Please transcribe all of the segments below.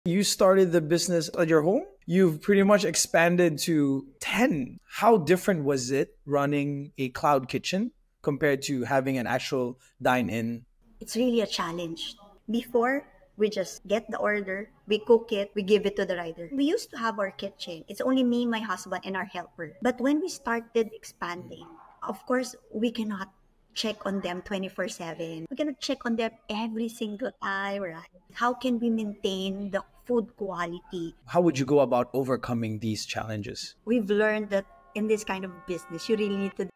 You started the business at your home. You've pretty much expanded to 10. How different was it running a cloud kitchen compared to having an actual dine-in? It's really a challenge. Before, we just get the order, we cook it, we give it to the rider. We used to have our kitchen. It's only me, my husband, and our helper. But when we started expanding, of course, we cannot check on them 24/7. We cannot check on them every single time, right? How can we maintain the food quality? How would you go about overcoming these challenges? We've learned that in this kind of business, you really need to.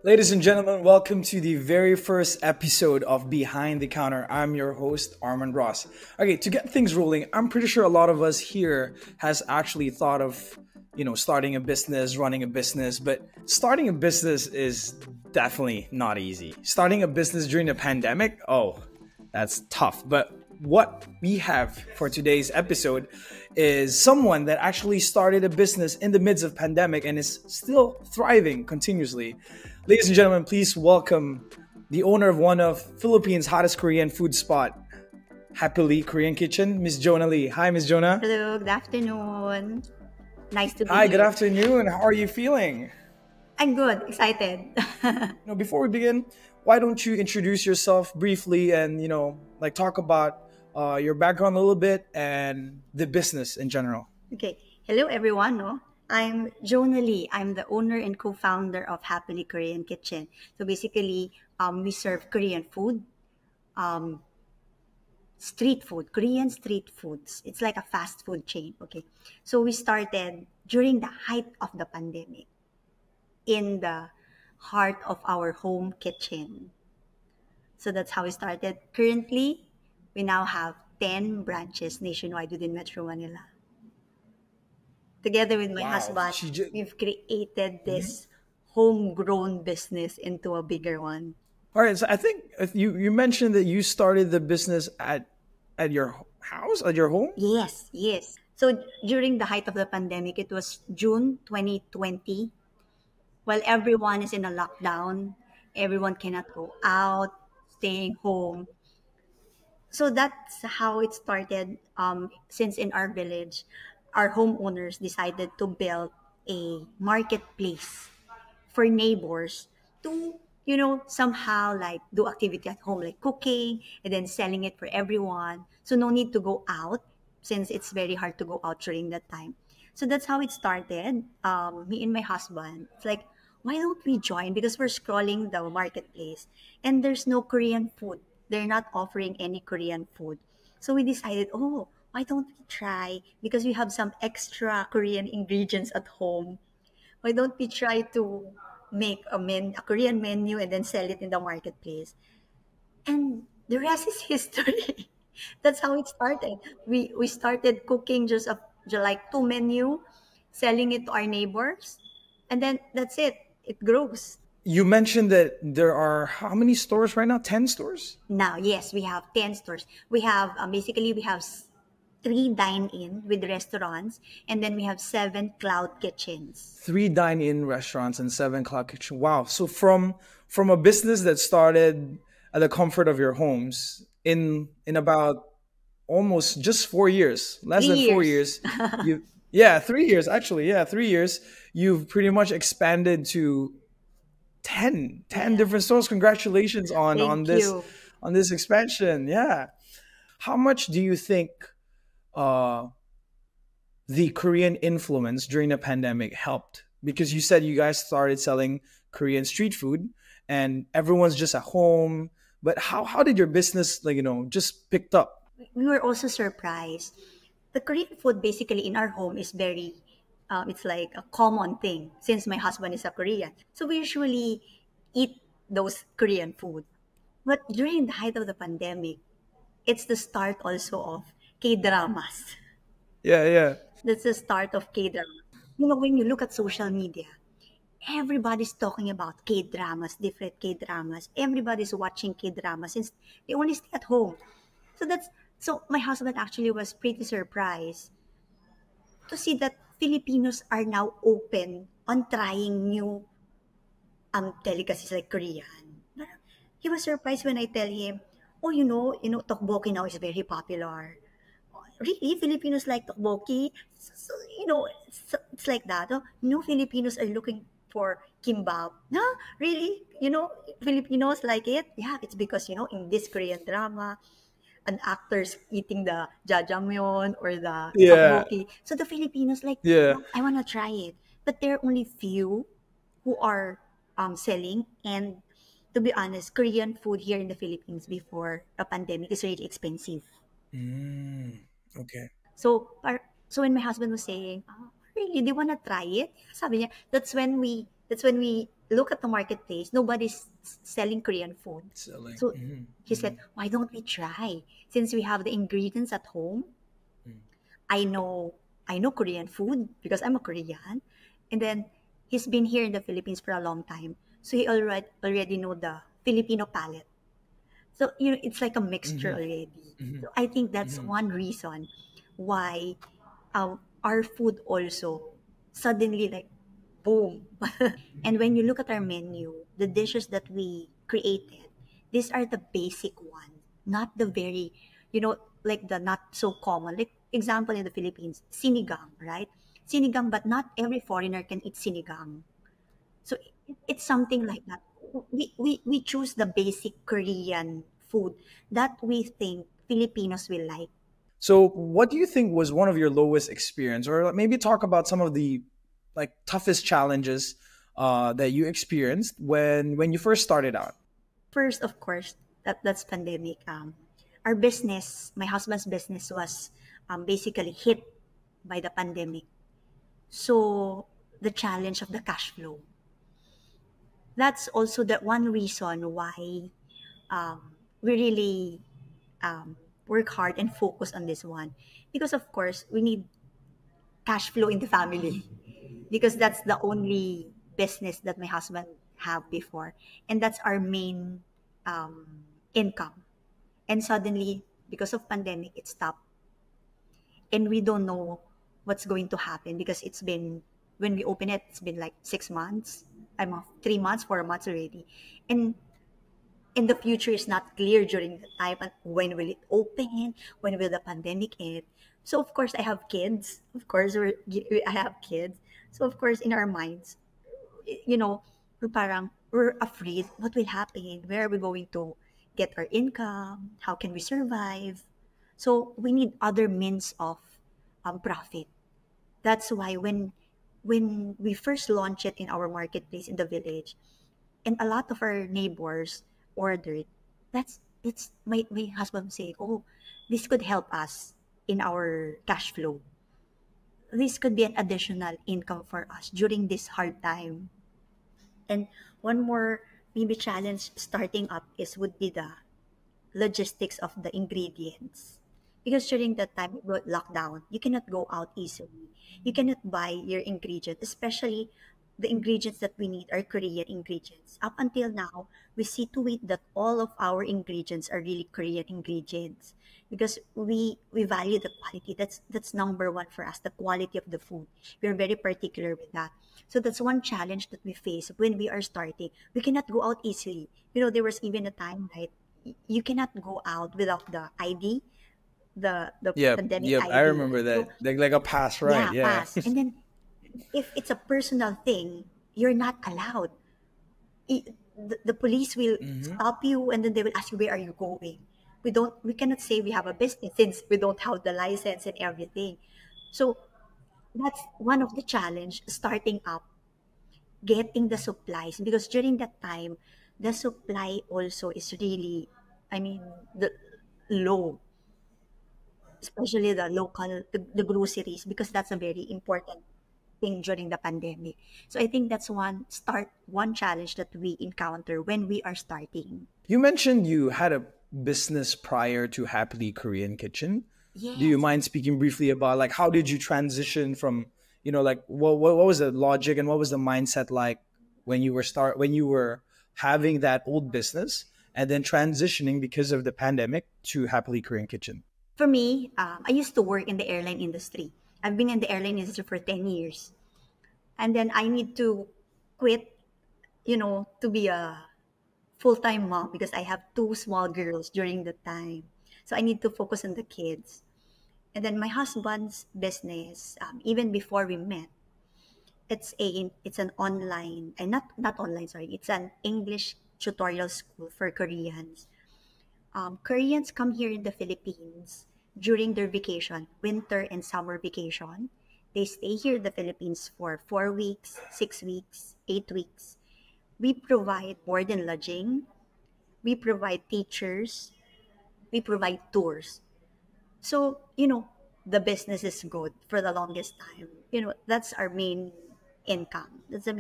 Ladies and gentlemen, welcome to the very first episode of Behind the Counter. I'm your host, Armand Ross. Okay, to get things rolling, I'm pretty sure a lot of us here has actually thought of, starting a business, running a business, but starting a business is definitely not easy. Starting a business during the pandemic, oh, that's tough. But what we have for today's episode is someone that actually started a business in the midst of pandemic and is still thriving continuously. Ladies and gentlemen, please welcome the owner of one of Philippines' hottest Korean food spot, HappiLee Korean Kitchen, Miss Jona Lee. Hi, Miss Jona. Hello, good afternoon. Nice to be Hi, good here. afternoon. How are you feeling? I'm good, excited. Before we begin, why don't you introduce yourself briefly and talk about your background a little bit and the business in general. Okay, hello everyone. No, I'm Jona Lee. I'm the owner and co-founder of HappiLee Korean Kitchen. So basically, we serve Korean food, um, street food, Korean street foods. It's like a fast food chain. Okay, so we started during the height of the pandemic in the heart of our home kitchen. So that's how we started. Currently, we now have 10 branches nationwide within Metro Manila. Together with my Wow. husband, we've created this homegrown business into a bigger one. All right. So I think you mentioned that you started the business at your house, at your home. Yes, yes. So during the height of the pandemic, it was June 2020, while everyone is in a lockdown, everyone cannot go out, staying home. So that's how it started. Since in our village, our homeowners decided to build a marketplace for neighbors to, somehow like do activity at home, like cooking and then selling it for everyone. So no need to go out since it's very hard to go out during that time. So that's how it started. Me and my husband, it's like, why don't we join? Because we're scrolling the marketplace and there's no Korean food. They're not offering any Korean food. So we decided, oh, why don't we try? Because we have some extra Korean ingredients at home. Why don't we try to make a Korean menu and then sell it in the marketplace? And the rest is history. That's how it started. We started cooking just like two menu, selling it to our neighbors, and then that's it. It grows. You mentioned that there are how many stores right now? 10 stores? Now, yes, we have 10 stores. We have basically we have three dine-in with restaurants, and then we have seven cloud kitchens. 3 dine-in restaurants and 7 cloud kitchen. Wow. So from a business that started at the comfort of your homes in about almost just 4 years, less Three than four years. years, you yeah, 3 years actually. Yeah, 3 years. You've pretty much expanded to 10 Yeah. different stores. Congratulations on Thank this you. on this expansion. Yeah. How much do you think uh the Korean influence during the pandemic helped? Because you said you guys started selling Korean street food and everyone's just at home. But how did your business just picked up? We were also surprised. The Korean food basically in our home is very, it's like a common thing since my husband is a Korean. So we usually eat those Korean food. But during the height of the pandemic, it's the start also of K-dramas. Yeah, yeah. That's the start of K-drama. When you look at social media, everybody's talking about K-dramas, different K-dramas. Everybody's watching K-dramas since they only stay at home. So my husband actually was pretty surprised to see that Filipinos are now open on trying new delicacies like Korean. He was surprised when I tell him, "Oh, tteokbokki now is very popular." Really, Filipinos like tteokbokki? So, it's like that. Oh, no, Filipinos are looking for kimbap. No, really? Filipinos like it? Yeah, it's because, in this Korean drama, an actor's eating the jajangmyeon or the Yeah. tteokbokki. So the Filipinos like, Yeah. "Oh, I want to try it." But there are only few who are selling. And to be honest, Korean food here in the Philippines before the pandemic is really expensive. Mm, okay. So when my husband was saying, "Oh, really, do you wanna try it?" Sabi niya, that's when we look at the marketplace, nobody's selling Korean food. Selling. So he said, "Why don't we try? Since we have the ingredients at home, I know I know Korean food because I'm a Korean." And then he's been here in the Philippines for a long time. So he already know the Filipino palate. So, it's like a mixture Mm-hmm. already. Mm-hmm. So I think that's Mm-hmm. one reason why our food also suddenly like boom. And when you look at our menu, the dishes that we created, these are the basic ones, not the very, like the not so common. Like example in the Philippines, sinigang, right? Sinigang, but not every foreigner can eat sinigang. So it's something like that. We choose the basic Korean food that we think Filipinos will like. So, what do you think was one of your lowest experience, or like, maybe talk about some of the like toughest challenges that you experienced when you first started out? First, of course, that's pandemic. Our business, my husband's business, was basically hit by the pandemic. So the challenge of the cash flow. That's also the one reason why we really work hard and focus on this one, because of course we need cash flow in the family because that's the only business that my husband have before, and that's our main income. And suddenly, because of pandemic, it stopped, and we don't know what's going to happen because it's been, when we open it, it's been like 6 months. I'm off 3 months, 4 months already, and the future is not clear during the time. And when will it open? When will the pandemic end? So of course, I have kids. Of course, I have kids. So of course, in our minds, you know, we're afraid what will happen. Where are we going to get our income? How can we survive? So we need other means of profit. That's why when we first launched it in our marketplace in the village, and a lot of our neighbors ordered, that's my husband saying, "Oh, this could help us in our cash flow. This could be an additional income for us during this hard time." And one more maybe challenge starting up is would be the logistics of the ingredients. Because during that time of lockdown, you cannot go out easily. You cannot buy your ingredients, especially the ingredients that we need are Korean ingredients. Up until now, we see to it that all of our ingredients are really Korean ingredients because we value the quality. That's number one for us, the quality of the food. We're very particular with that. So that's one challenge that we face when we are starting. We cannot go out easily. There was even a time, right? You cannot go out without the ID, the Yep, pandemic yep. I ID. remember So that. Like a pass, right? yeah, Yeah. pass. And then if it's a personal thing, you're not allowed. The police will Hmm. stop you, and then they will ask you, "Where are you going?" We cannot say we have a business since we don't have the license and everything. So that's one of the challenge starting up, getting the supplies, because during that time the supply also is really, I mean, the low, especially the groceries, because that's a very important thing during the pandemic. So I think that's one challenge that we encounter when we are starting. You mentioned you had a business prior to HappiLee Korean Kitchen. Do you Yes. mind speaking briefly about like how did you transition from, like what was the logic and what was the mindset like when you were having that old business and then transitioning because of the pandemic to HappiLee Korean Kitchen? For me, I used to work in the airline industry. I've been in the airline industry for 10 years. And then I need to quit, to be a full-time mom because I have two small girls during the time. So I need to focus on the kids. And then my husband's business, even before we met, it's an online and not online, sorry, it's an English tutorial school for Koreans. Koreans come here in the Philippines during their vacation, winter and summer vacation. They stay here in the Philippines for 4 weeks, 6 weeks, 8 weeks. We provide board and lodging. We provide teachers. We provide tours. So, the business is good for the longest time. That's our main income. I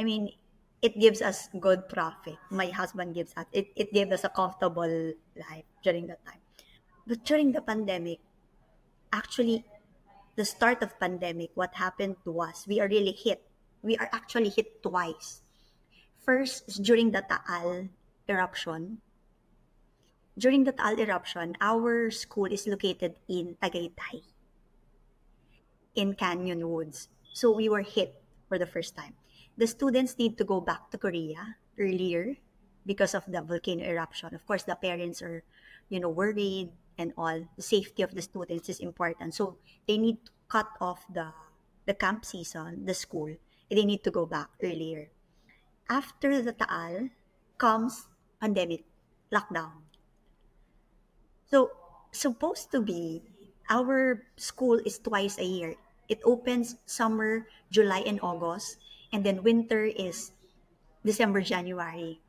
mean, it gives us good profit. My husband gives us, it gave us a comfortable life during that time. But during the pandemic, actually, the start of pandemic, what happened to us, we are really hit. We are actually hit twice. First is during the Taal eruption. During the Taal eruption, our school is located in Tagaytay, in Canyon Woods. So we were hit for the first time. The students need to go back to Korea earlier because of the volcano eruption. Of course, the parents are, worried and all. The safety of the students is important. So they need to cut off the camp season, the school, and they need to go back earlier. After the Taal comes pandemic, lockdown. So, supposed to be, our school is twice a year. It opens summer, July and August, and then winter is December, January.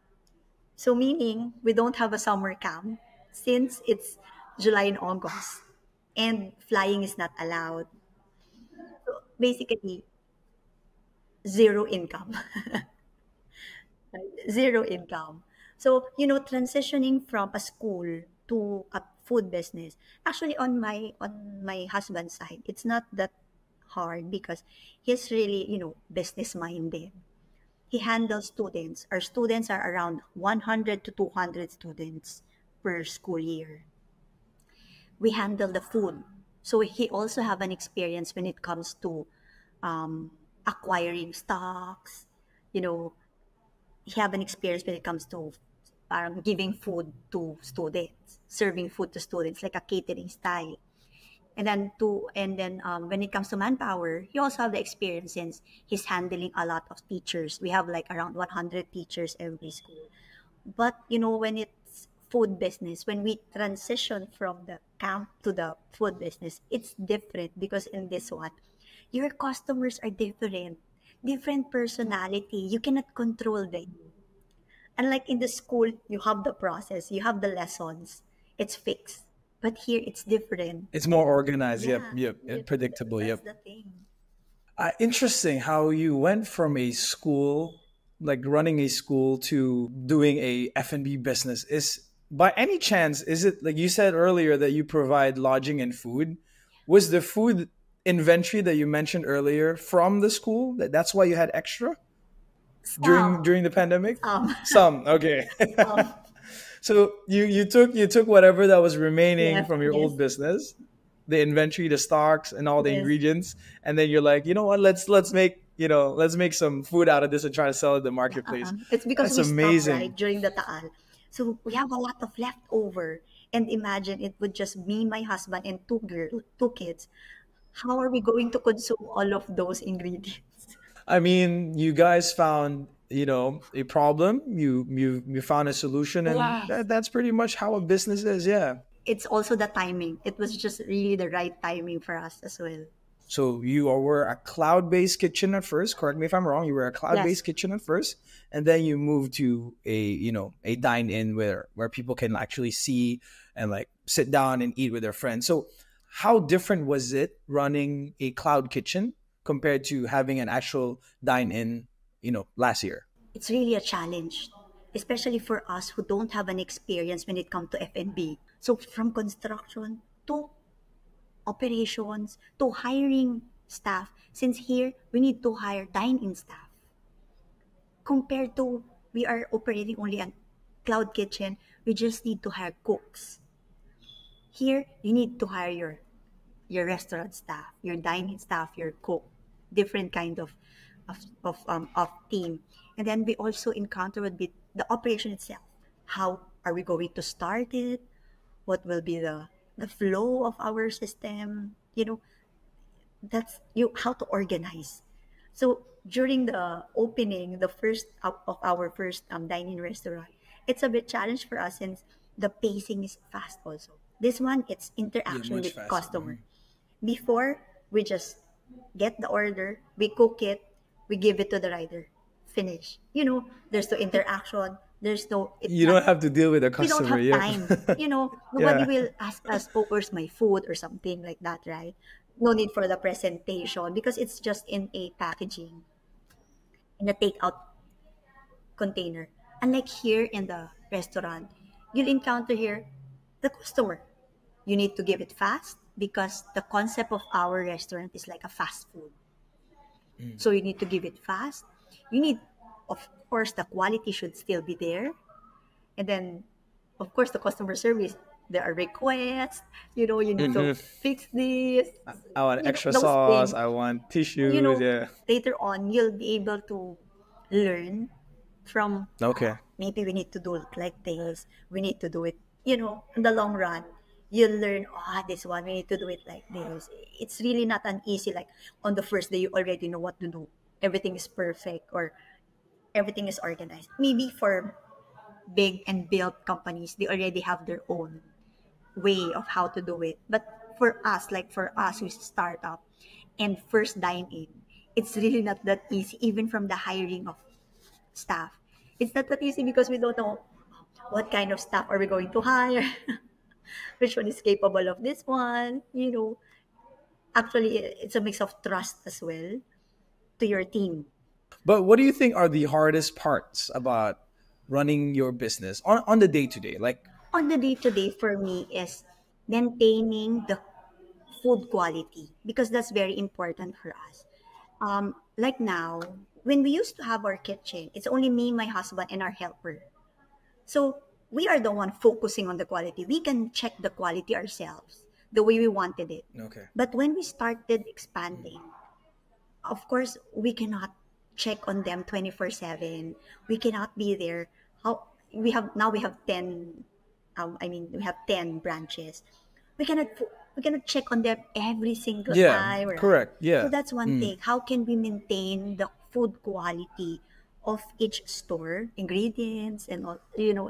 So, meaning we don't have a summer camp since it's July and August, and flying is not allowed. So, basically, zero income. Zero income. So, transitioning from a school to a food business. Actually, on my husband's side, it's not that hard because he's really, business minded. He handles students. Our students are around 100 to 200 students per school year. We handle the food. So he also have an experience when it comes to acquiring stocks, you know, he have an experience when it comes to giving food to students, serving food to students like a catering style. And then when it comes to manpower, he also have the experience since he's handling a lot of teachers. We have like around 100 teachers every school. But when it's food business, when we transition from the camp to the food business, it's different because in this one, your customers are different, different personality. You cannot control them. Unlike in the school, you have the process, you have the lessons, it's fixed. But here, it's different. It's more organized. Yep, Yeah, yep, and predictable. that's Yep. the thing. Interesting how you went from a school, like running a school, to doing a F&B business. Is by any chance, is it like you said earlier that you provide lodging and food? Was the food inventory that you mentioned earlier from the school? That's why you had extra during Some, during the pandemic? some, Some, okay. some. So you took whatever that was remaining Yes, from your yes, old business, the inventory, the stocks, and all the yes. ingredients, and then you're like, you know what? Let's make some food out of this and try to sell it in the marketplace. It's because That's we stopped, right, amazing. during the Taal. So we have a lot of leftover. And imagine it would just me, my husband, and two kids. How are we going to consume all of those ingredients? I mean, you guys found a problem. You found a solution, and Yes. that's pretty much how a business is. Yeah. It's also the timing. It was just really the right timing for us as well. So were a cloud-based kitchen at first. Correct me if I'm wrong. You were a Yes. cloud-based kitchen at first, and then you moved to a dine-in where people can actually see and like sit down and eat with their friends. So how different was it running a cloud kitchen compared to having an actual dine-in, last year? It's really a challenge, especially for us who don't have an experience when it comes to F&B. So from construction to operations to hiring staff, since here we need to hire dine-in staff. Compared to we are operating only a cloud kitchen, we just need to hire cooks. Here, you need to hire your restaurant staff, your dining staff, your cook, different kind of team. And then we also encounter a bit the operation itself. How are we going to start it? What will be the flow of our system? That's you how to organize. So during the opening, the first of our first dining restaurant, it's a bit challenge for us since the pacing is fast also. This one, it's Yeah, interaction much with faster. customer. Before, we just get the order, we cook it, we give it to the rider, finish. There's no interaction, there's no, it's You not, don't have to deal with a we don't customer. have Yep. time. Nobody Yeah. will ask us, oh, where's my food or something like that, right? No need for the presentation because it's just in a packaging, in a takeout container. Unlike here in the restaurant, you'll encounter here the customer. You need to give it fast because the concept of our restaurant is like a fast food. Mm. So you need to give it fast. You need, of course, the quality should still be there. And then, of course, the customer service, there are requests, you need to Hmm. fix this, I want extra those sauce. things. I want You tissues. know, Yeah. later on, you'll be able to learn from, Okay. maybe we need to do it like this, we need to do it, in the long run. You'll learn, this one, we need to do it like this. It's really not an easy, like on the first day, you already know what to do. Everything is perfect or everything is organized. Maybe for big and built companies, they already have their own way of how to do it. But for us who's startup and first dine in, it's really not that easy, even from the hiring of staff. It's not that easy because we don't know what kind of staff are we going to hire, which one is capable of this one. Actually, it's a mix of trust as well to your team. But what do you think are the hardest parts about running your business on the day to day? Like, On the day to day for me is maintaining the food quality because that's very important for us. Like now, when we used to have our kitchen, it's only me, my husband, and our helper. So we are the one focusing on the quality. We can check the quality ourselves the way we wanted it. okay. But when we started expanding, of course, we cannot check on them 24/7. We cannot be there. How we have 10, we have 10 branches. We cannot check on them every single Yeah, time, right? correct. So Yeah. that's one Mm. thing. How can we maintain the food quality of each store, ingredients and all,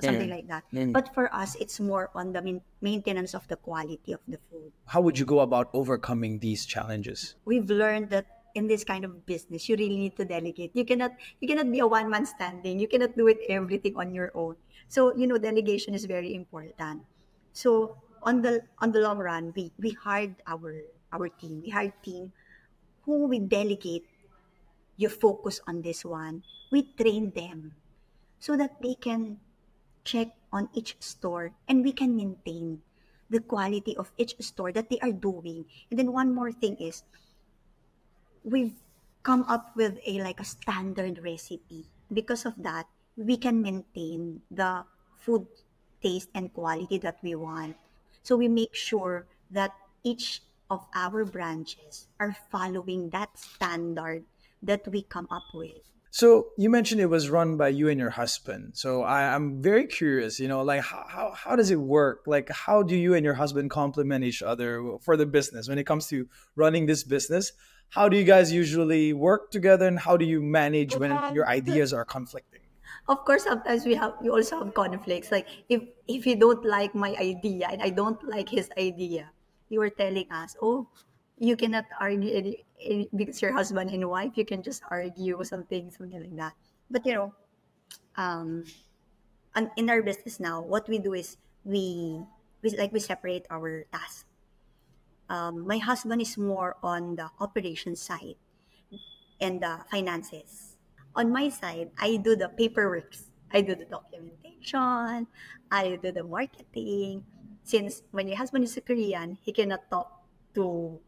something Mm. like that. Mm. But for us, it's more on the maintenance of the quality of the food. How would you go about overcoming these challenges? We've learned that in this kind of business, you really need to delegate. You cannot be a one man standing. You cannot do it everything on your own. So delegation is very important. So on the long run, we hired our team. We hired team who we delegate. You focus on this one. We train them so that they can check on each store and we can maintain the quality of each store that they are doing. And then one more thing is we've come up with a like a standard recipe. Because of that, we can maintain the food taste and quality that we want. So we make sure that each of our branches are following that standard that we come up with. So you mentioned it was run by you and your husband. So I'm very curious, like how does it work? Like how do you and your husband complement each other for the business when it comes to running this business? How do you guys usually work together and how do you manage when your ideas are conflicting? Of course, sometimes we also have conflicts. Like if you don't like my idea and I don't like his idea, you were telling us, oh, you cannot argue because you're husband and wife. You can just argue something like that. But um, in our business now, what we do is we separate our tasks. My husband is more on the operation side and the finances. On my side, I do the paperwork. I do the documentation. I do the marketing. Since when your husband is a Korean, he cannot to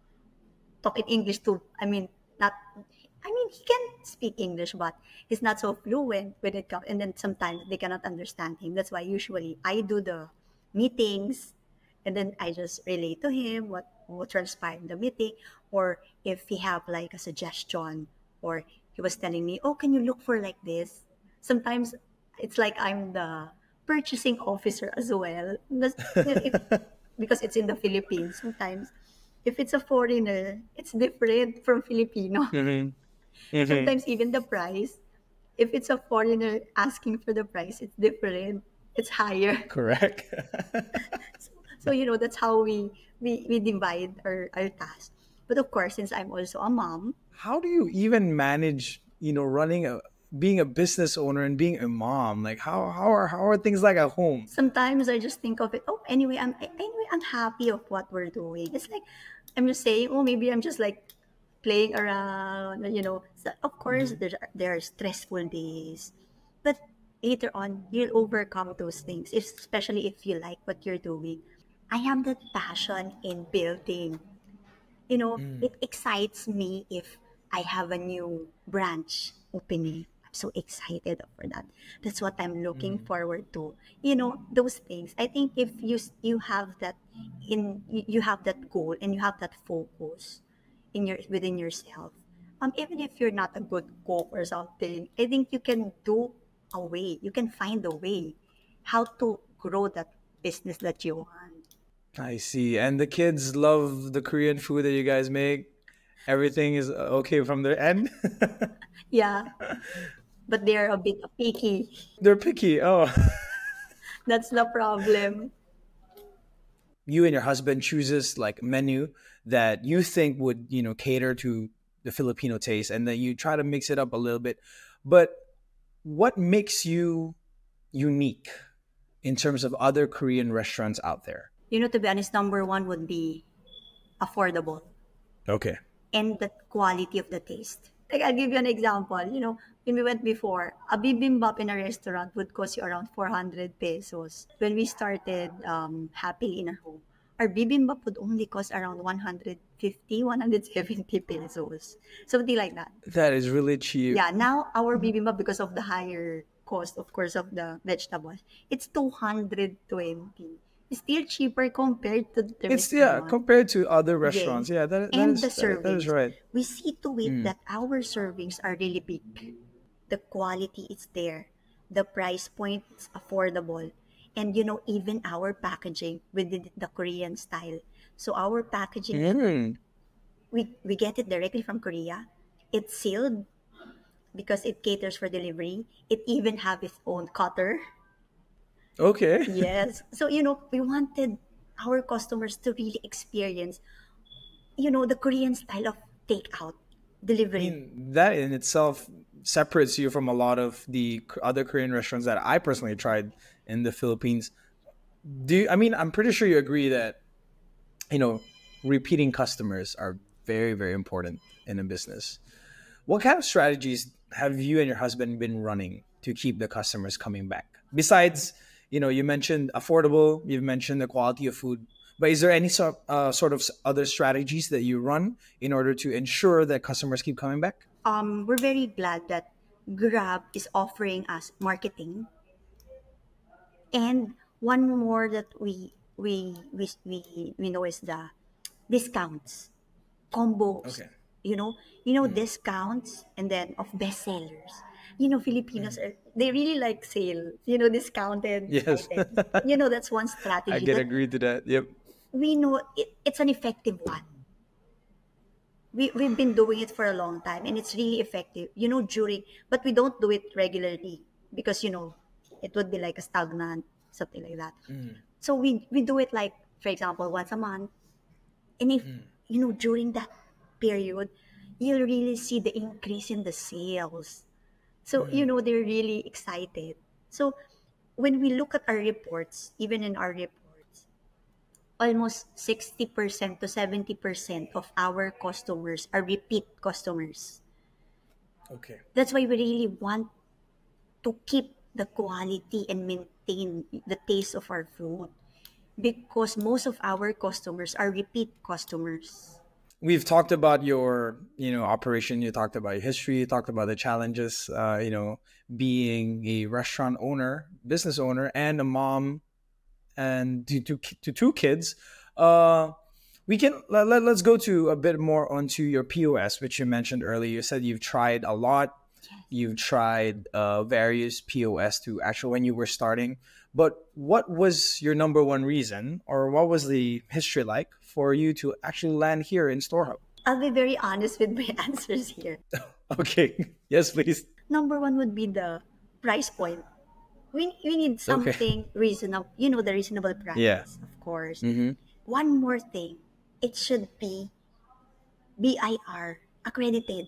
talk in English to. Not. He can speak English, but he's not so fluent when it comes. And then sometimes they cannot understand him. That's why usually I do the meetings, and then I just relate to him what transpired in the meeting, or if he have like a suggestion, or he was telling me, "Oh, can you look for like this?" Sometimes It's like I'm the purchasing officer as well. Because it's in the Philippines. Sometimes, if it's a foreigner, it's different from Filipino. Hmm. Hmm. Sometimes even the price, if it's a foreigner asking for the price, it's different. It's higher. Correct. So that's how we divide our tasks. But of course, since I'm also a mom, How do you even manage, running being a business owner and being a mom? Like how are things like at home? sometimes I just think of it. Oh, anyway I'm happy of what we're doing. It's like I'm just saying, oh, maybe I'm just like playing around. So of course, Mhm. there are stressful days, but later on you'll overcome those things. Especially if you like what you're doing. I have that passion in building. Mm. It excites me if I have a new branch opening. I'm so excited for that. That's what I'm looking Mm. forward to. Those things. I think if you have that you have that goal and you have that focus within yourself. Even if you're not a good cook or something, I think you can do a way. You can find a way how to grow that business that you want. I see. And the kids love the Korean food that you guys make. Everything is okay from their end. Yeah, but they're a bit picky. They're picky. Oh. That's the problem. You and your husband chooses like a menu that you think would, cater to the Filipino taste, and then you try to mix it up a little bit. But what makes you unique in terms of other Korean restaurants out there? To be honest, number one would be affordable Okay. and the quality of the taste. Like, I'll give you an example. When we went before, a bibimbap in a restaurant would cost you around 400 pesos. When we started Happily in our home, our bibimbap would only cost around 150, 170 pesos. Something like that. That is really cheap. Yeah, now our bibimbap, because of the higher cost, of course, of the vegetables, it's 220. It's still cheaper compared to the It's, yeah, restaurant. compared to other restaurants. Yes. Yeah, that And the is that is servings. right. We see to it Mm. that our servings are really big. The quality is there. The price point is affordable. And even our packaging, we did it the Korean style. So our packaging, Mm. we get it directly from Korea. It's sealed because it caters for delivery. It even have its own cutter. Okay. Yes. So, we wanted our customers to really experience, the Korean style of takeout I delivery. mean, that in itself separates you from a lot of the other Korean restaurants that I personally tried in the Philippines. I mean, I'm pretty sure you agree that, you know, repeating customers are very, very important in a business. What kind of strategies have you and your husband been running to keep the customers coming back? Besides, you mentioned affordable, you've mentioned the quality of food, but is there any sort of other strategies that you run in order to ensure that customers keep coming back? We're very glad that Grab is offering us marketing, and one more that we know is the discounts, combos. Okay. You know, Mm. discounts and then of bestsellers. Filipinos Mm. are they really like sale. Discounted Yes. items. That's one I strategy can that agree to that. Yep. we know it's an effective one. We've been doing it for a long time and it's really effective during, but we don't do it regularly because it would be like a stagnant, something like that. Mm. So we do it like, for example, once a month. And if Mm. during that period, you'll really see the increase in the sales. So Mm. they're really excited. So when we look at our reports, even in our reports, almost 60% to 70% of our customers are repeat customers. Okay. That's why we really want to keep the quality and maintain the taste of our food because most of our customers are repeat customers. We've talked about your, operation. You talked about your history. You talked about the challenges, being a restaurant owner, business owner, and a mom, and to two kids. Uh, we can let's go to a bit more onto your POS, which you mentioned earlier. You said you've tried a lot. Yes. You've tried various POS to actually when you were starting. But what was your number one reason, or what was the history like for you to actually land here in StoreHub? I'll be very honest with my answers here. Okay. Yes, please. Number one would be the price point. We need Okay. something reasonable, the reasonable Yeah. price, of course. Mm-hmm. One more thing, it should be BIR accredited.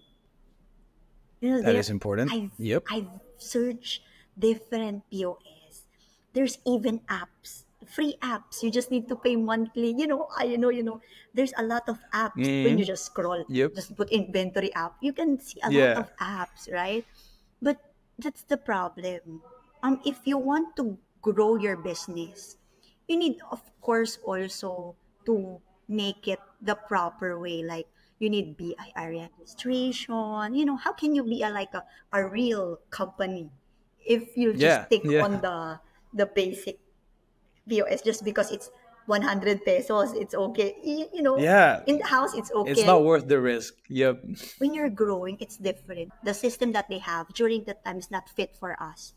That There is important. I've Yep. I've searched different POS. There's even apps, free apps. You just need to pay monthly. There's a lot of apps when you Mm-hmm. just scroll, Yep. just put inventory app. You can see a lot Yeah. of apps, right? But that's the problem. If you want to grow your business, you need, of course, also to make it the proper way. Like you need BIR registration. How can you be a real company if you just Yeah. stick Yeah. on the basic POS just because it's 100 pesos, it's okay. Yeah. In the house, it's It's okay. not worth the risk. Yep. When you're growing, it's different. The system that they have during that time is not fit for us.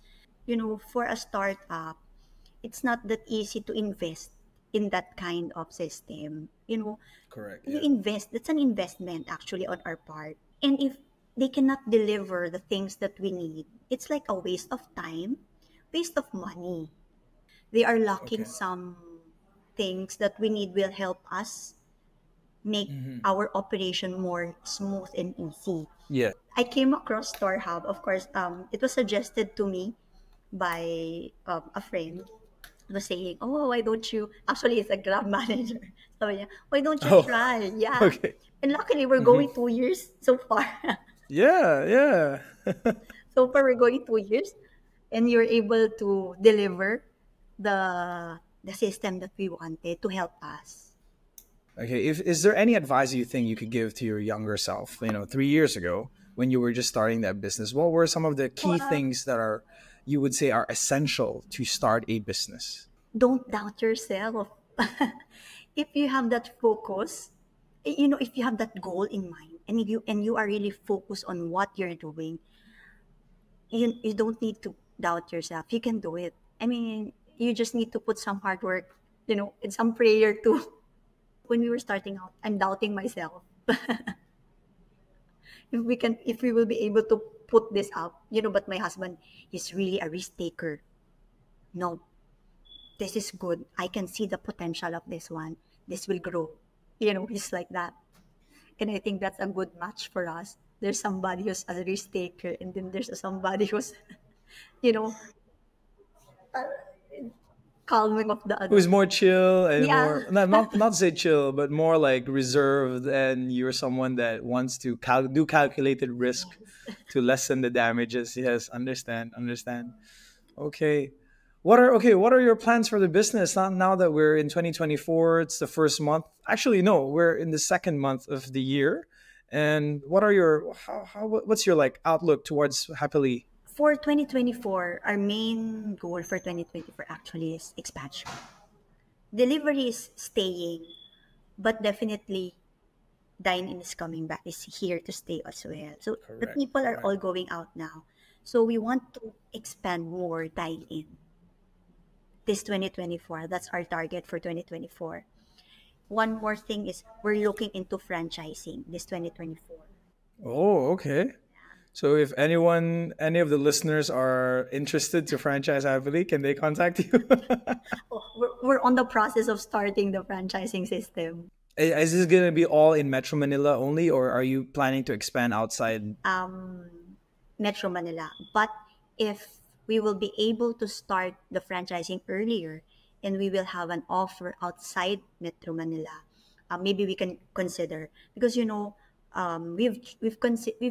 For a startup, it's not that easy to invest in that kind of system. Correct. You Yeah. invest, that's an investment actually on our part. And if they cannot deliver the things that we need, it's like a waste of time, waste of money. They are lacking Okay. some things that we need will help us make Mm-hmm. our operation more smooth and easy. Yeah. I came across StoreHub. Of course, it was suggested to me by a friend. Was saying, "Oh, why don't you?" Actually, it's a Grab manager. So yeah, why don't you Oh. try? Yeah, Okay. and luckily we're Mm-hmm. going 2 years so far. Yeah. Yeah. So far, we're going 2 years, and you're able to deliver the system that we wanted to help us. Okay. If is there any advice you think you could give to your younger self? 3 years ago when you were just starting that business. What were some of the key Well, things that are you would say are essential to start a business? don't doubt yourself. If you have that focus, if you have that goal in mind, and you are really focused on what you're doing, you don't need to doubt yourself. You can do it. I mean, you just need to put some hard work, and some prayer too. When we were starting out, I'm doubting myself. If we will be able to put this up, but my husband is really a risk taker. No, this is good. I can see the potential of this one. This will grow. He's like that. And I think that's a good match for us. There's somebody who's a risk taker, and then there's somebody who's, you know, calming of the Who's other. more chill and Yeah. more not to say chill, but more like reserved, and you're someone that wants to do calculated risk Yes. to lessen the damages. Yes, understand. Okay. What are your plans for the business? Not now that we're in 2024, it's the first month. Actually, no, we're in the second month of the year. And what are your what's your like outlook towards happily? For 2024, our main goal for 2024 actually is expansion. Delivery is staying, but definitely Dine-In is coming back, is here to stay as well. So the Correct. people are Correct. all going out now. So we want to expand more Dine-In this 2024. That's our target for 2024. One more thing is we're looking into franchising this 2024. Oh, okay. So if any of the listeners are interested to franchise happily, can they contact you? Oh, we're on the process of starting the franchising system. Is this gonna be all in Metro Manila only, or are you planning to expand outside? um, Metro Manila. But if we will be able to start the franchising earlier and we will have an offer outside Metro Manila, maybe we can consider, because we've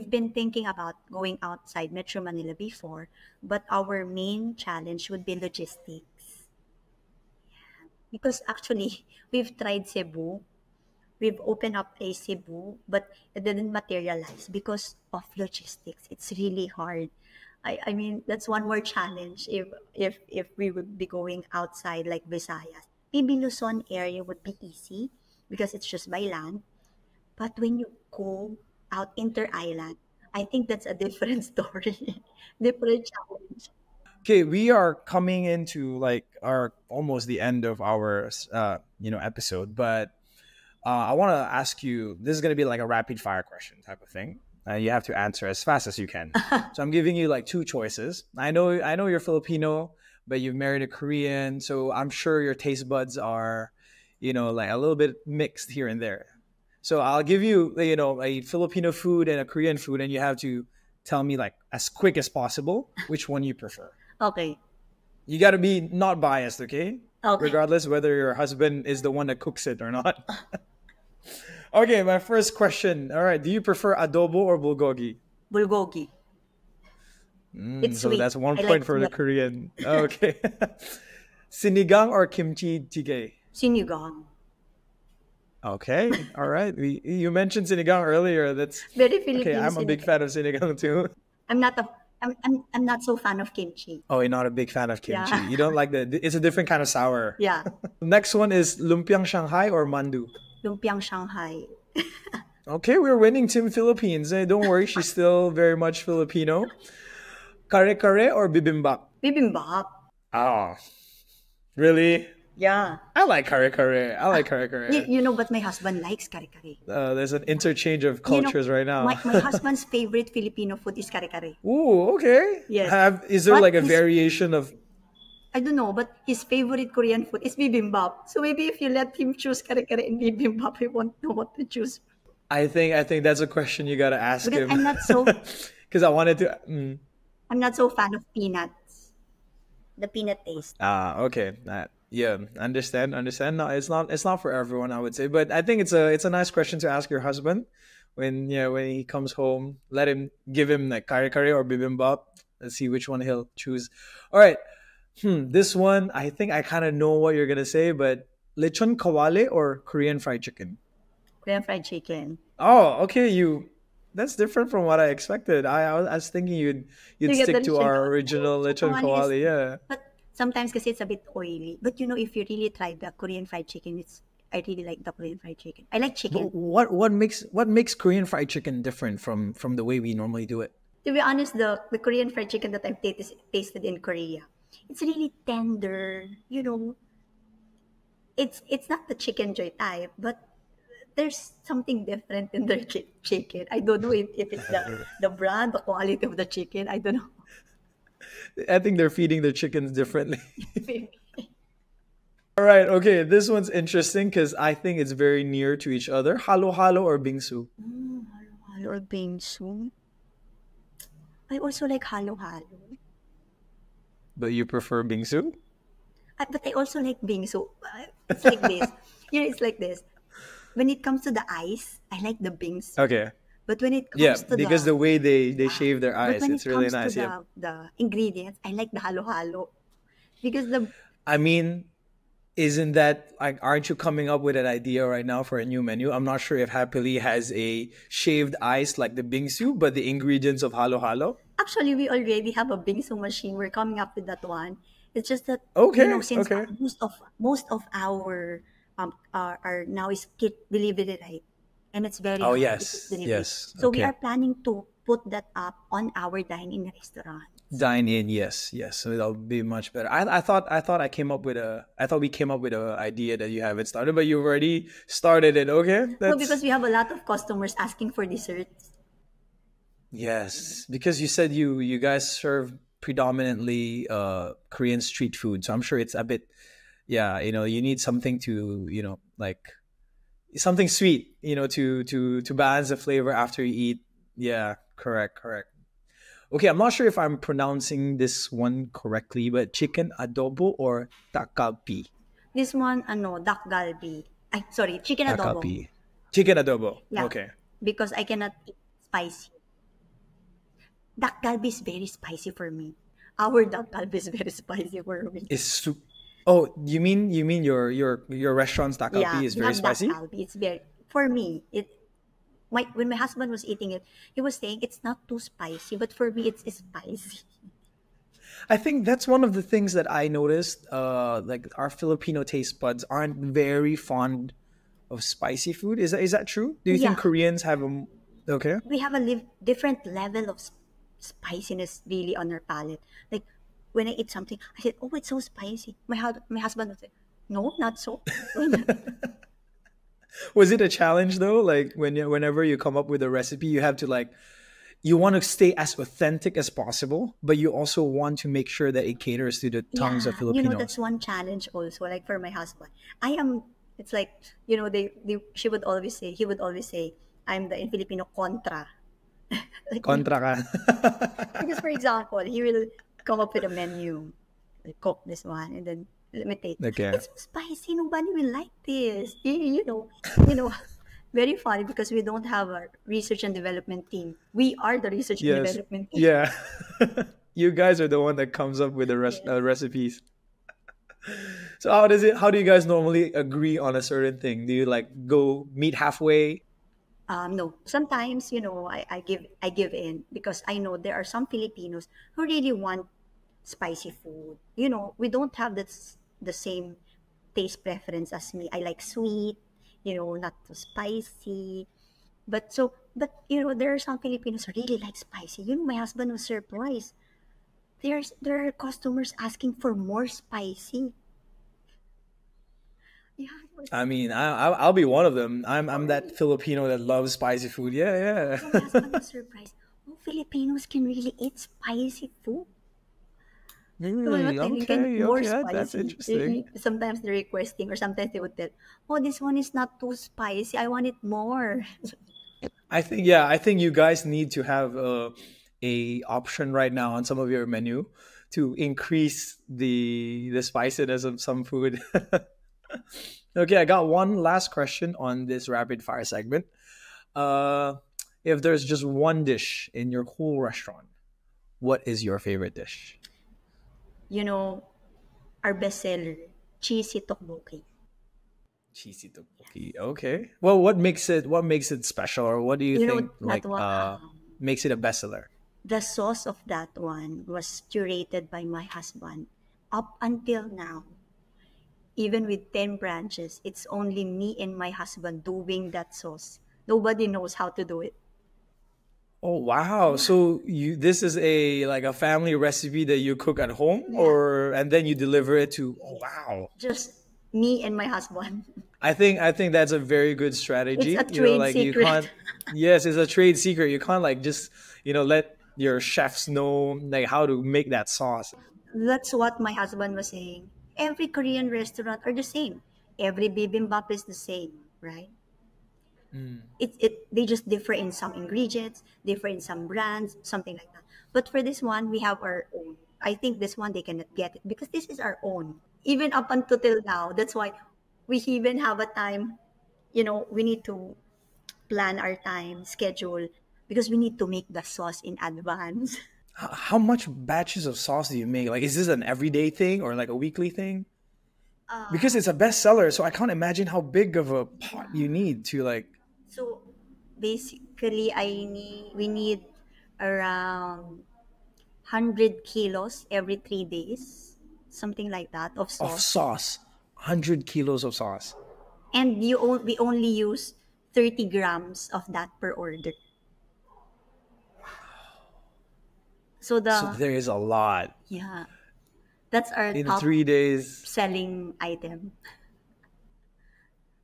been thinking about going outside Metro Manila before, but our main challenge would be logistics, because actually we've tried Cebu. We've opened up a Cebu, but it didn't materialize because of logistics. It's really hard. I mean, that's one more challenge if we would be going outside like Visayas. Maybe Luzon area would be easy because it's just by land. But when you go out inter-island, I think that's a different story, different challenge. Okay, we are coming into like our almost the end of our episode, but I want to ask you. This is going to be like a rapid fire question type of thing. You have to answer as fast as you can. So I'm giving you like two choices. I know you're Filipino, but you've married a Korean, so I'm sure your taste buds are, like a little bit mixed here and there. So I'll give you, a Filipino food and a Korean food, and you have to tell me like as quick as possible which one you prefer. Okay. You got to be not biased, okay? Okay. Regardless whether your husband is the one that cooks it or not. Okay, my first question. All right, do you prefer adobo or bulgogi? Bulgogi. It's So sweet. that's one I point like for the sweet. Korean. Okay. Sinigang or kimchi jjigae? Sinigang. Okay, all right. You mentioned sinigang earlier. That's Very okay. Filipino I'm a big sinigang. fan of sinigang too. I'm not a I'm not so fan of kimchi. Oh, you're not a big fan of kimchi. Yeah. You don't like it's a different kind of sour. Yeah. Next one is lumpiang Shanghai or mandu. Lumpiang Shanghai. Okay, we're winning Team Philippines. Don't worry, she's still very much Filipino. Kare kare or bibimbap? Bibimbap. Oh, really? Yeah. I like kare kare. I like kare You, kare. you know, but my husband likes kare-kare. There's an interchange of You know, cultures right now. my husband's favorite Filipino food is kare-kare. Ooh, okay. Yes. Is there But like a his- variation of? I don't know, but his favorite Korean food is bibimbap. So maybe if you let him choose kare-kare and bibimbap, he won't know what to choose. I think that's a question you gotta ask Because him. I'm not so Because I wanted to. I'm not so fan of peanuts. The peanut taste. Okay. Yeah, understand. No, it's not for everyone, I would say. But I think it's a nice question to ask your husband when he comes home. Give him like kare kare or bibimbap. Let's see which one he'll choose. All right. This one I think I kind of know what you're gonna say, but lechon kawale or Korean fried chicken. Korean fried chicken. Oh, okay. That's different from what I expected. I was thinking you'd You get stick the to lechon our kawale. original lechon Kawale is, kawale. Yeah. but sometimes kasi it's a bit oily. But you know, if you really try the Korean fried chicken, I really like the Korean fried chicken. I like chicken. But what makes Korean fried chicken different from the way we normally do it? To be honest, the Korean fried chicken that I've tasted in Korea, it's really tender. You know, it's not the chicken joy type, but there's something different in their chicken. I don't know if it's the brand, the quality of the chicken. I don't know. I think they're feeding their chickens differently. All right, okay. This one's interesting because I think it's very near to each other. Halo halo or bingsu? Halo or bingsu. I also like halo halo. But you prefer bingsu? But I also like bingsu. It's like this. You know, it's like this. When it comes to the ice, I like the bingsu. Okay. But when it Yeah, comes to because the way they shave their but eyes, when it's it really comes nice. to Yeah. the ingredients, I like the halo halo because the I mean, isn't that like, aren't you coming up with an idea right now for a new menu? I'm not sure if HappiLee has a shaved ice like the bingsu, but the ingredients of halo halo. actually we already have a bingsu machine. We're coming up with that one. It's just that you Okay, know since okay. most of our are now is kit delivery, right, and it's very Oh hard to get yes, delivery. yes. So we Okay. are planning to put that up on our dine-in restaurant. Dine-In, yes, yes. So that'll be much better. I thought we came up with a idea that you haven't started, but you've already started it. Okay, No, because that's we have a lot of customers asking for desserts. yes. Because you said you guys serve predominantly Korean street food, so I'm sure it's a bit yeah. You need something to like something sweet, to balance the flavor after you eat. Yeah, correct, correct. Okay, I'm not sure if I'm pronouncing this one correctly, but chicken adobo or takapi? This one, duck galbi. Ay, sorry, chicken adobo. Takapi. Chicken adobo. Yeah, Okay. because I cannot eat spicy. Duck galbi is very spicy for me. Our duck galbi is very spicy for me. Oh, you mean your restaurant's Yeah, takapi is we very have duck spicy? galbi. It's very for me. When my husband was eating it, he was saying it's not too spicy, but for me it's spicy. I think that's one of the things that I noticed. Like our Filipino taste buds aren't very fond of spicy food. Is that true? Do you think Yeah, Koreans have a Okay. We have a different level of spiciness really on our palate. Like when I eat something, I said, "Oh, it's so spicy." My husband would say, "No, not so." Was it a challenge though? Like whenever you come up with a recipe, you have to like you want to stay as authentic as possible, but you also want to make sure that it caters to the tongues of Yeah, that's Filipinos. one challenge also. Like for my husband, I am. It's like they she would always say he would always say I'm the in Filipino contra. Like Kontra ka. because for example, he will come up with a menu, like, cook this one, and then let me taste. Okay. It's so spicy. Nobody will like this. You know, very funny because we don't have a research and development team. We are the research and Yes. development team. Yeah. You guys are the one that comes up with the Yes. recipes. So how does it? How do you guys normally agree on a certain thing? Do you like go meet halfway? No, sometimes I give in because I know there are some Filipinos who really want spicy food. We don't have the same taste preference as me. I like sweet, not too spicy. But there are some Filipinos who really like spicy. My husband was surprised. There are customers asking for more spicy. Yeah, I mean, I'll be one of them. oh I'm that really? Filipino that loves spicy food. Yeah, So my yeah. husband was surprised. Oh, Filipinos can really eat spicy food. So I'm not telling can Okay, more okay, that's spicy. interesting. Sometimes they're requesting, or sometimes they would tell, "Oh, this one is not too spicy. I want it more." I think you guys need to have a option right now on some of your menu to increase the spiciness of some food. Okay, I got one last question on this rapid fire segment. Uh, if there's just one dish in your whole restaurant, what is your favorite dish? you know, our bestseller, cheesy tteokbokki. Cheesy tteokbokki. Okay. Well, what makes it special, or what do you think That like one, makes it a bestseller? the sauce of that one was curated by my husband. Up until now, even with 10 branches, it's only me and my husband doing that sauce. Nobody knows how to do it. Oh wow! Yeah, So you this is a like a family recipe that you cook at home, yeah. or and then you deliver it to. Oh Yes. wow! Just me and my husband. I think that's a very good It's a strategy. trade Like you secret. can't. Yes, it's a trade secret. You can't like just let your chefs know like how to make that sauce. That's what my husband was saying. Every Korean restaurant are the same. Every bibimbap is the same, right? Mm. They just differ in some ingredients, differ in some brands, something like that. But for this one, we have our own. I think this one they cannot get it because this is our own. Even up until till now, that's why we even have a time. We need to plan our time schedule because we need to make the sauce in advance. How much batches of sauce do you make? Like, is this an everyday thing or like a weekly thing? Because it's a bestseller, so I can't imagine how big of a pot you need to like. So basically, we need around 100 kilos every 3 days, something like that, of Of sauce. sauce, 100 kilos of sauce. And we only use 30 grams of that per order. So So there is a lot yeah, that's our in top 3 days. selling item.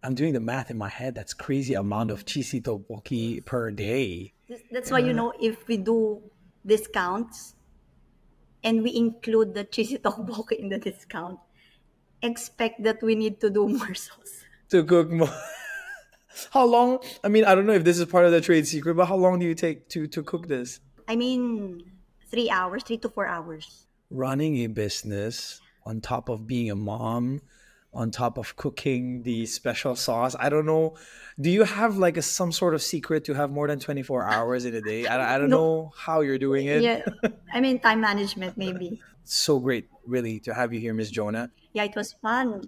I'm doing the math in my head. That's crazy amount of cheesy tteokbokki per day. That's why, if we do discounts and we include the cheesy tteokbokki in the discount, expect that we need to do more sauce. To cook more. How long? I mean, I don't know if this is part of the trade secret, but how long do you take to cook this? I mean, 3 hours, 3 to 4 hours. Running a business on top of being a mom, on top of cooking the special sauce. I don't know. Do you have like some sort of secret to have more than 24 hours in a day? I don't No, know how you're doing it. yeah, I mean time management maybe. So great, really, to have you here, Miss Jonah. Yeah, it was fun.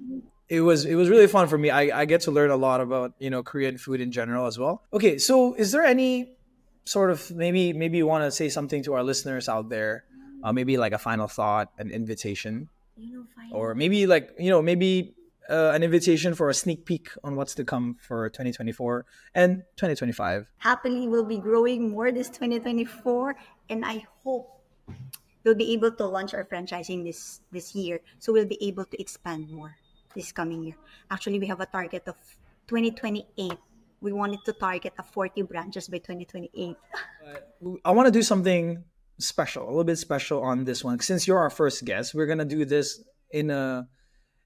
It was really fun for me. I get to learn a lot about Korean food in general as well. Okay, so is there any sort of maybe you want to say something to our listeners out there? Maybe like a final thought, an invitation, or Finally. maybe like maybe an invitation for a sneak peek on what's to come for 2024 and 2025. HappiLee will be growing more this 2024, and I hope we'll be able to launch our franchising this year. So we'll be able to expand more this coming year. Actually, we have a target of 2028. We wanted to target a 40 branches by 2028. I want to do something special, a little bit special on this one. Since you're our first guest, we're gonna do this in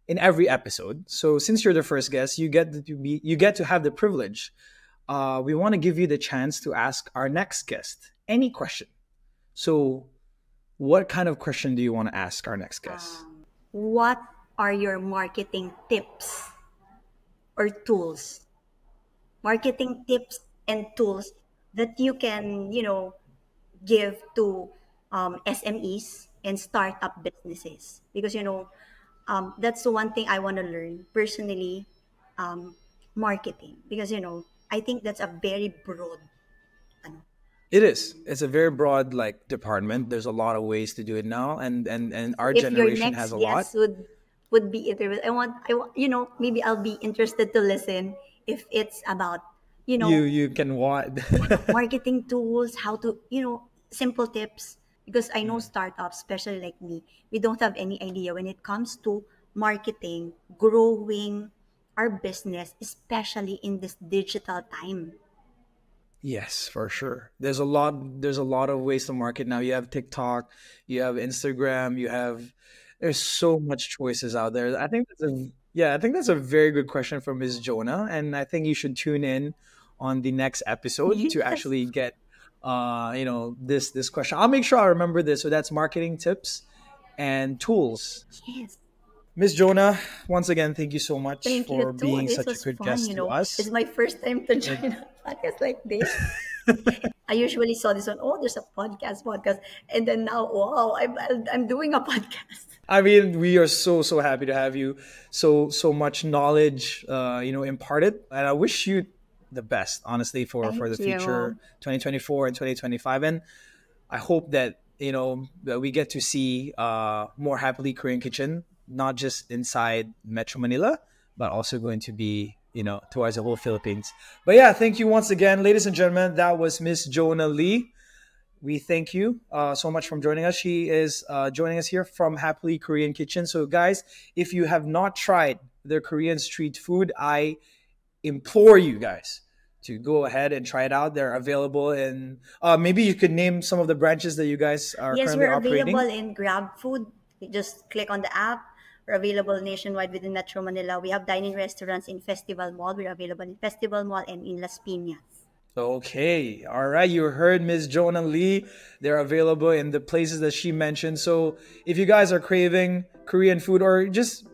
every episode. So since you're the first guest, you get to have the privilege. We want to give you the chance to ask our next guest any question. So, what kind of question do you want to ask our next guest? What are your marketing tips or tools? Marketing tips and tools that you can, give to SMEs and startup businesses. Because, that's the one thing I want to learn personally, marketing. Because, I think that's a very broad. Ano. It is. It's a very broad like department. There's a lot of ways to do it now, and our If your generation has next a lot. guest would be interested, I want, maybe I'll be interested to listen if it's about, You can what? marketing tools, how to, simple tips. Because I know startups, especially like me, we don't have any idea when it comes to marketing, growing our business, especially in this digital time. Yes, for sure. There's a lot of ways to market now. You have TikTok, you have Instagram, there's so much choices out there. I think that's a very good question from Ms. Jonah, and I think you should tune in on the next episode to Yes, actually get this question. I'll make sure I remember this. So that's marketing tips and tools. yes. Ms. Jonah, once again, thank you so much Thank you for too. being This such a was good fun, guest to It's us. my first time to It, join a podcast like this. I usually saw this one. Oh, there's a podcast, and then now, wow, I'm doing a podcast. I mean, we are so happy to have you. So much knowledge, imparted, and I wish you the best, honestly, for the Thank future, you. 2024 and 2025, and I hope that that we get to see more happily Korean Kitchen, not just inside Metro Manila, but also going to be towards the whole Philippines. But yeah, thank you once again, ladies and gentlemen. That was Miss Jonah Lee. We thank you so much for joining us. She is joining us here from Happily Korean Kitchen. So, guys, if you have not tried their Korean street food, I implore you guys to go ahead and try it out. They're available in, maybe you could name some of the branches that you guys are Yes, currently we're available operating. in Grab Food. You just click on the app. We're available nationwide within Metro Manila. We have dining restaurants in Festival Mall. We're available in Festival Mall and in Las Piñas. Okay. All right. You heard Ms. Jonah Lee. They're available in the places that she mentioned. So if you guys are craving Korean food or just,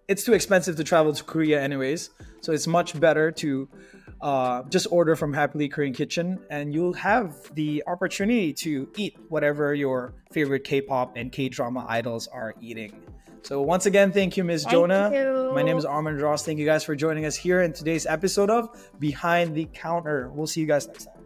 it's too expensive to travel to Korea anyways. So it's much better to just order from Happily Korean Kitchen and you'll have the opportunity to eat whatever your favorite K-pop and K-drama idols are eating. So once again, thank you, Ms. Thank Jonah. My name you. is Armand Ross. Thank you guys for joining us here in today's episode of Behind the Counter. We'll see you guys next time.